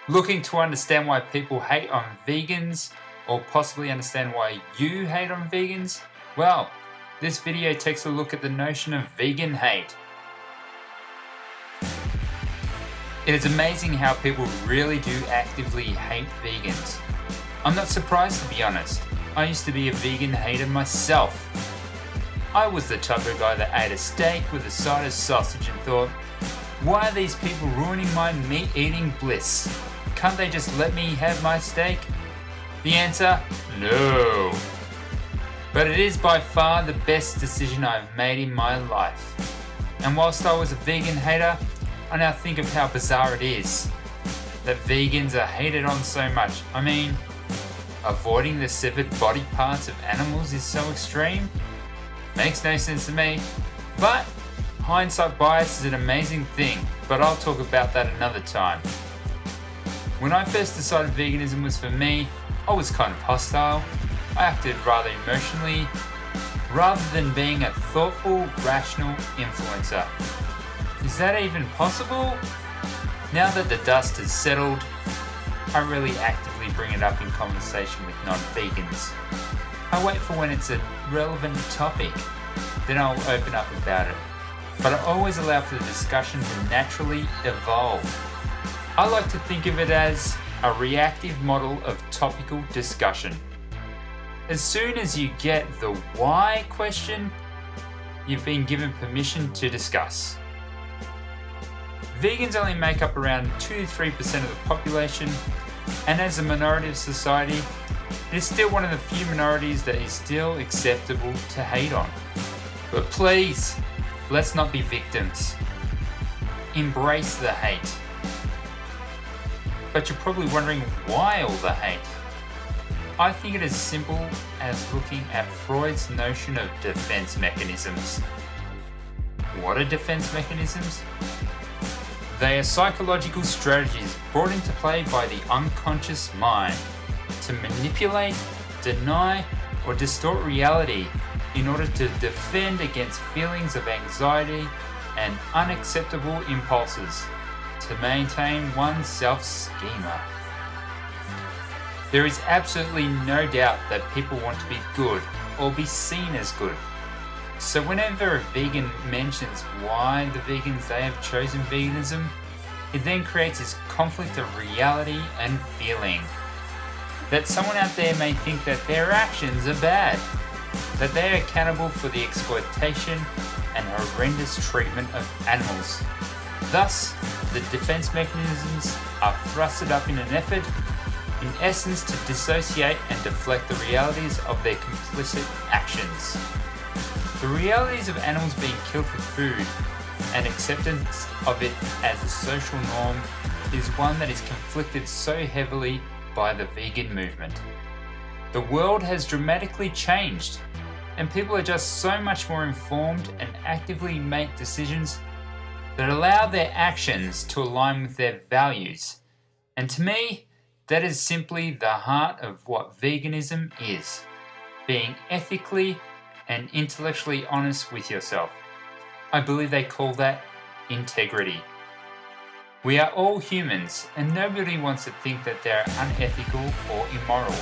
Looking to understand why people hate on vegans, or possibly understand why you hate on vegans? Well, this video takes a look at the notion of vegan hate. It is amazing how people really do actively hate vegans. I'm not surprised, to be honest. I used to be a vegan hater myself. I was the type of guy that ate a steak with a side of sausage and thought, why are these people ruining my meat-eating bliss? Can't they just let me have my steak? The answer, no. But it is by far the best decision I've made in my life. And whilst I was a vegan hater, I now think of how bizarre it is that vegans are hated on so much. I mean, avoiding the severed body parts of animals is so extreme. Makes no sense to me. But hindsight bias is an amazing thing, but I'll talk about that another time. When I first decided veganism was for me, I was kind of hostile. I acted rather emotionally, rather than being a thoughtful, rational influencer. Is that even possible? Now that the dust has settled, I really actively bring it up in conversation with non-vegans. I wait for when it's a relevant topic, then I'll open up about it. But I always allow for the discussion to naturally evolve. I like to think of it as a reactive model of topical discussion. As soon as you get the why question, you've been given permission to discuss. Vegans only make up around 2 to 3% of the population, and as a minority of society, it is still one of the few minorities that is still acceptable to hate on. But please, let's not be victims. Embrace the hate. But you're probably wondering why all the hate. I think it is as simple as looking at Freud's notion of defense mechanisms. What are defense mechanisms? They are psychological strategies brought into play by the unconscious mind to manipulate, deny, or distort reality in order to defend against feelings of anxiety and unacceptable impulses, to maintain one's self-schema. There is absolutely no doubt that people want to be good or be seen as good. So whenever a vegan mentions why the vegans they have chosen veganism, it then creates this conflict of reality and feeling. That someone out there may think that their actions are bad, that they are accountable for the exploitation and horrendous treatment of animals. Thus, the defense mechanisms are thrusted up in an effort, in essence, to dissociate and deflect the realities of their complicit actions. The realities of animals being killed for food and acceptance of it as a social norm is one that is conflicted so heavily by the vegan movement. The world has dramatically changed, and people are just so much more informed and actively make decisions that allow their actions to align with their values. And to me, that is simply the heart of what veganism is. Being ethically and intellectually honest with yourself. I believe they call that integrity. We are all humans, and nobody wants to think that they're unethical or immoral.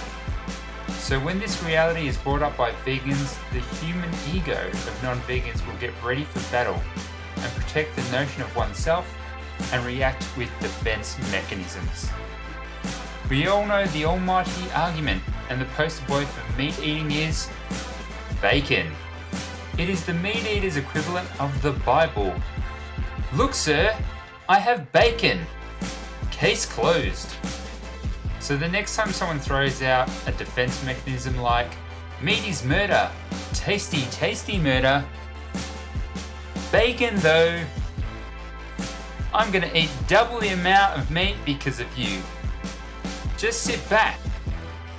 So when this reality is brought up by vegans, the human ego of non-vegans will get ready for battle and protect the notion of oneself and react with defense mechanisms. We all know the almighty argument, and the poster boy for meat eating is bacon. It is the meat eater's equivalent of the Bible. Look, sir, I have bacon. Case closed. So the next time someone throws out a defense mechanism like, meat is murder, tasty, tasty murder, bacon though, I'm gonna eat double the amount of meat because of you. Just sit back,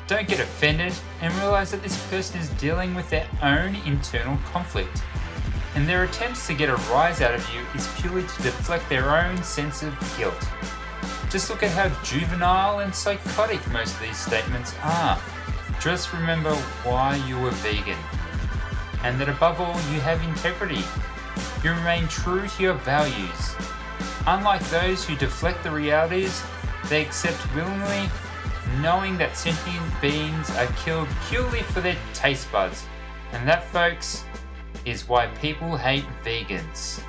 don't get offended, and realize that this person is dealing with their own internal conflict, and their attempts to get a rise out of you is purely to deflect their own sense of guilt. Just look at how juvenile and psychotic most of these statements are. Just remember why you were vegan, and that above all you have integrity. You remain true to your values. Unlike those who deflect the realities, they accept willingly, knowing that sentient beings are killed purely for their taste buds. And that, folks, is why people hate vegans.